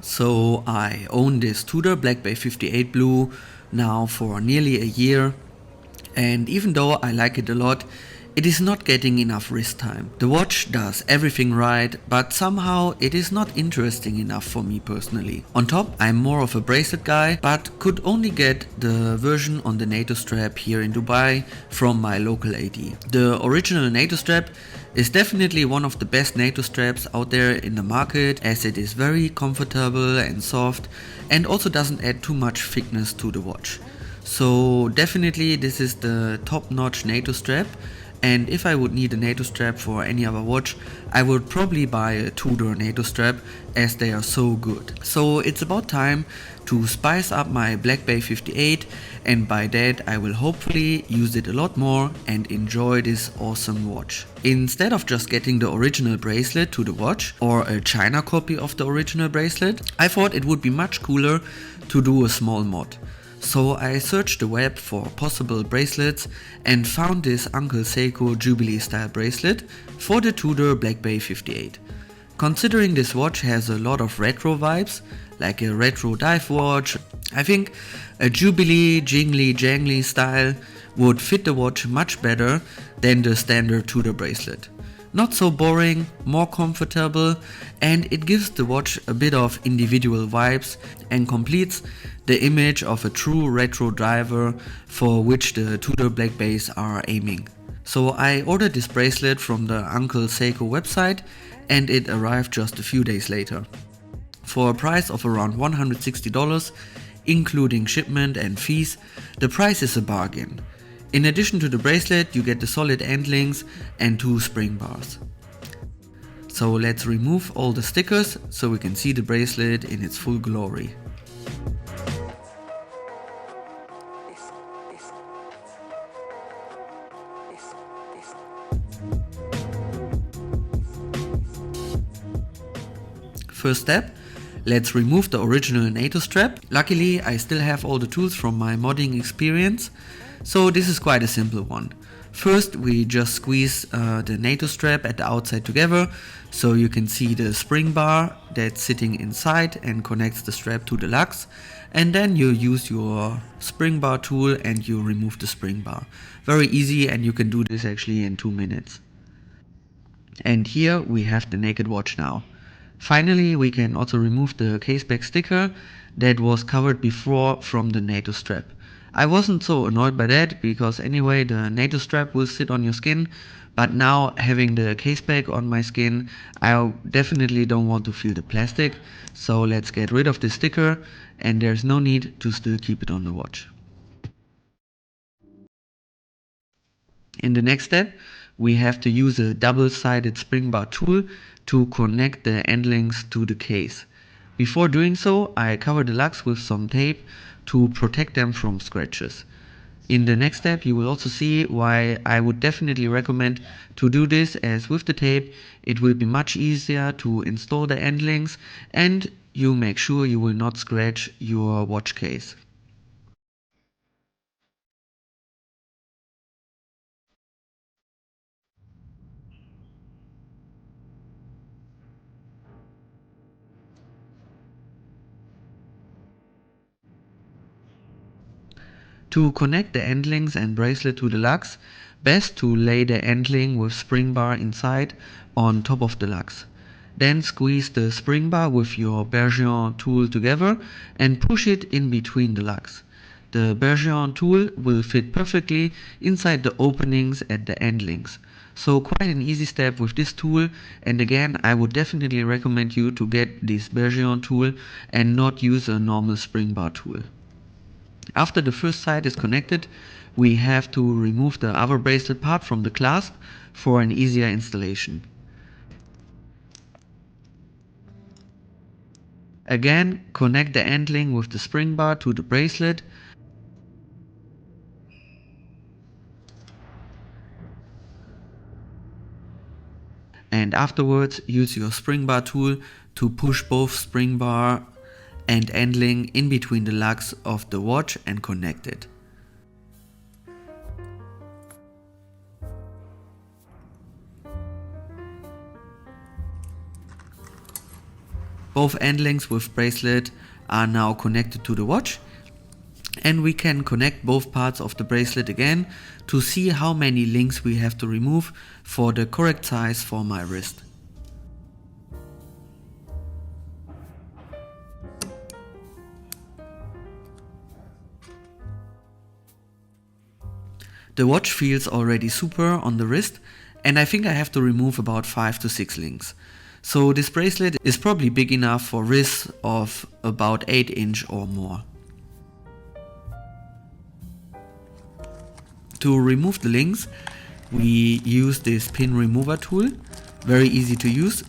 So I own this Tudor Black Bay 58 Blue now for nearly a year, and even though I like it a lot, it is not getting enough wrist time. The watch does everything right, but somehow it is not interesting enough for me personally. On top, I'm more of a bracelet guy, but could only get the version on the NATO strap here in Dubai from my local AD. The original NATO strap is definitely one of the best NATO straps out there in the market, as it is very comfortable and soft and also doesn't add too much thickness to the watch. So definitely this is the top-notch NATO strap, and if I would need a NATO strap for any other watch, I would probably buy a Tudor NATO strap, as they are so good. So it's about time to spice up my Black Bay 58, and by that I will hopefully use it a lot more and enjoy this awesome watch. Instead of just getting the original bracelet to the watch or a China copy of the original bracelet, I thought it would be much cooler to do a small mod. So I searched the web for possible bracelets and found this Uncle Seiko Jubilee style bracelet for the Tudor Black Bay 58. Considering this watch has a lot of retro vibes, like a retro dive watch, I think a Jubilee jingly jangly style would fit the watch much better than the standard Tudor bracelet. Not so boring, more comfortable, and it gives the watch a bit of individual vibes and completes the image of a true retro diver for which the Tudor Black Bays are aiming. So I ordered this bracelet from the Uncle Seiko website, and it arrived just a few days later. For a price of around $160, including shipment and fees, the price is a bargain. In addition to the bracelet, you get the solid end links and 2 spring bars. So let's remove all the stickers so we can see the bracelet in its full glory. First step, let's remove the original NATO strap. Luckily, I still have all the tools from my modding experience, so this is quite a simple one. First, we just squeeze the NATO strap at the outside together, so you can see the spring bar that's sitting inside and connects the strap to the lugs, and then you use your spring bar tool and you remove the spring bar. Very easy, and you can do this actually in 2 minutes. And here we have the naked watch now. Finally, we can also remove the caseback sticker that was covered before from the NATO strap. I wasn't so annoyed by that, because anyway the NATO strap will sit on your skin, but now having the caseback on my skin, I definitely don't want to feel the plastic, so let's get rid of the sticker, and there's no need to still keep it on the watch. In the next step, we have to use a double-sided spring bar tool to connect the end links to the case. Before doing so, I cover the lugs with some tape to protect them from scratches. In the next step, you will also see why I would definitely recommend to do this, as with the tape it will be much easier to install the end links, and you make sure you will not scratch your watch case. To connect the end links and bracelet to the lugs, best to lay the end link with spring bar inside on top of the lugs. Then squeeze the spring bar with your Bergeon tool together and push it in between the lugs. The Bergeon tool will fit perfectly inside the openings at the end links. So quite an easy step with this tool, and again I would definitely recommend you to get this Bergeon tool and not use a normal spring bar tool. After the first side is connected, we have to remove the other bracelet part from the clasp for an easier installation. Again, connect the end link with the spring bar to the bracelet, and afterwards use your spring bar tool to push both spring bar and end link in between the lugs of the watch and connect it. Both end links with bracelet are now connected to the watch, and we can connect both parts of the bracelet again to see how many links we have to remove for the correct size for my wrist. The watch feels already super on the wrist, and I think I have to remove about 5 to 6 links. So this bracelet is probably big enough for wrists of about 8 inch or more. To remove the links, we use this pin remover tool, very easy to use.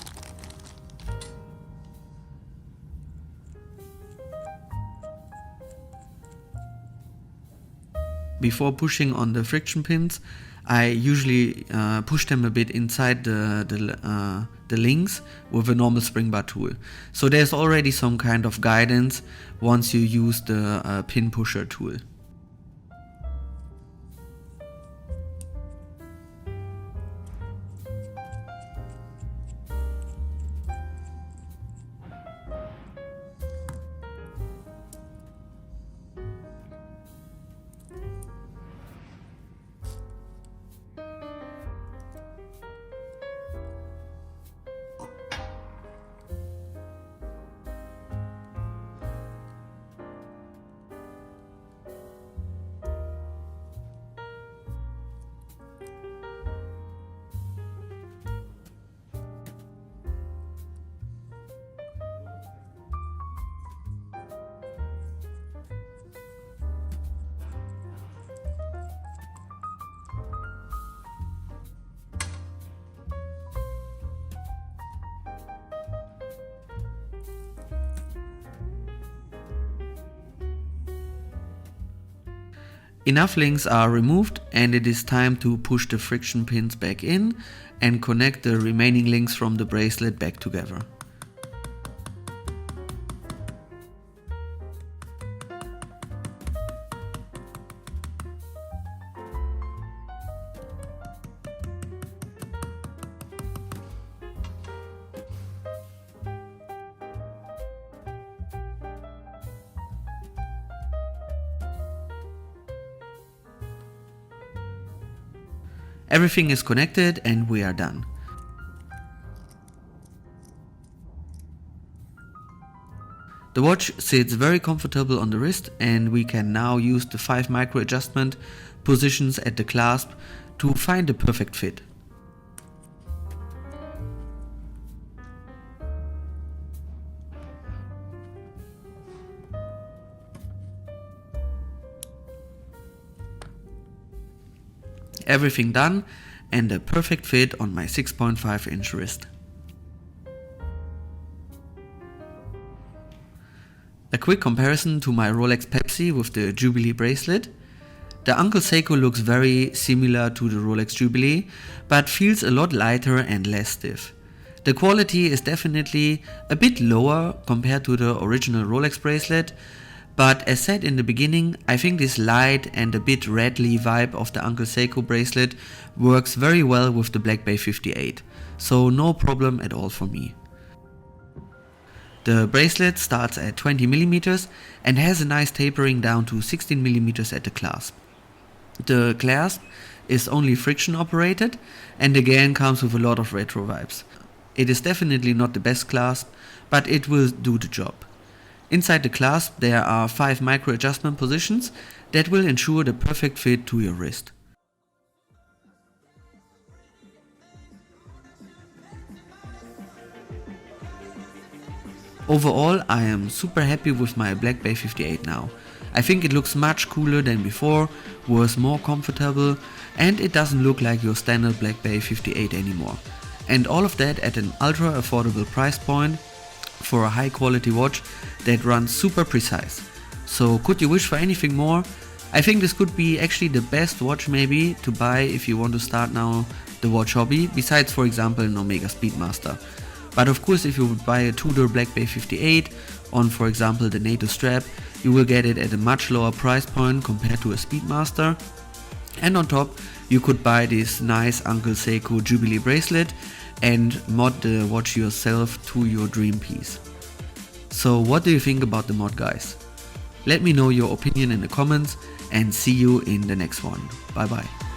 Before pushing on the friction pins, I usually push them a bit inside the links with a normal spring bar tool. So there's already some kind of guidance once you use the pin pusher tool. Enough links are removed, and it is time to push the friction pins back in and connect the remaining links from the bracelet back together. Everything is connected and we are done. The watch sits very comfortable on the wrist, and we can now use the 5 micro adjustment positions at the clasp to find the perfect fit. Everything done, and a perfect fit on my 6.5 inch wrist. A quick comparison to my Rolex Pepsi with the Jubilee bracelet. The Uncle Seiko looks very similar to the Rolex Jubilee, but feels a lot lighter and less stiff. The quality is definitely a bit lower compared to the original Rolex bracelet, but as said in the beginning, I think this light and a bit redly vibe of the Uncle Seiko bracelet works very well with the Black Bay 58, so no problem at all for me. The bracelet starts at 20mm and has a nice tapering down to 16mm at the clasp. The clasp is only friction operated and again comes with a lot of retro vibes. It is definitely not the best clasp, but it will do the job. Inside the clasp there are 5 micro adjustment positions that will ensure the perfect fit to your wrist. Overall, I am super happy with my Black Bay 58 now. I think it looks much cooler than before, was more comfortable, and it doesn't look like your standard Black Bay 58 anymore. And all of that at an ultra affordable price point for a high quality watch that runs super precise. So could you wish for anything more? I think this could be actually the best watch maybe to buy if you want to start now the watch hobby, besides for example an Omega Speedmaster. But of course if you would buy a Tudor Black Bay 58 on for example the NATO strap, you will get it at a much lower price point compared to a Speedmaster. And on top you could buy this nice Uncle Seiko Jubilee bracelet and mod the watch yourself to your dream piece. So what do you think about the mod, guys? Let me know your opinion in the comments and see you in the next one. Bye bye.